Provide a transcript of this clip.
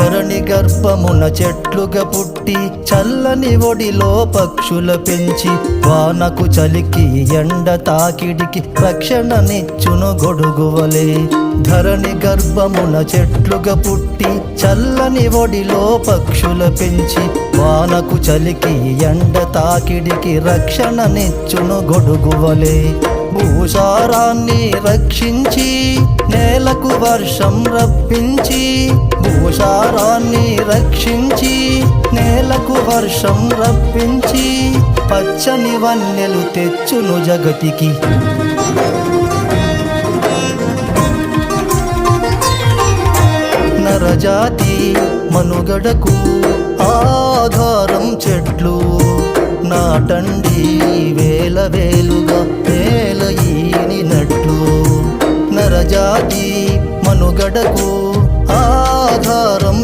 ధరణి గర్భమున చెట్లుగా పుట్టి చల్లని ఒడిలో పక్షుల పెంచి వానకు చలికి ఎండ తాకిడికి రక్షణనిచ్చును గొడుగువలే. ధరణి గర్భమున చెట్లుగా పుట్టి చల్లని ఒడిలో పక్షుల పెంచి వానకు చలికి ఎండ తాకిడికి రక్షణనిచ్చును గొడుగువలే. భూసారాన్ని రక్షించి నేలకు వర్షం రప్పించి భూసారాన్ని రక్షించి నేలకు వర్షం రప్పించి పచ్చని వన్నెలు తెచ్చును జగతికి. నరజాతి మనుగడకు ఆధారం చెట్లు నాటండి వేల వేలుగా నేల ఈనినట్లు. నరజాతి మనుగడకు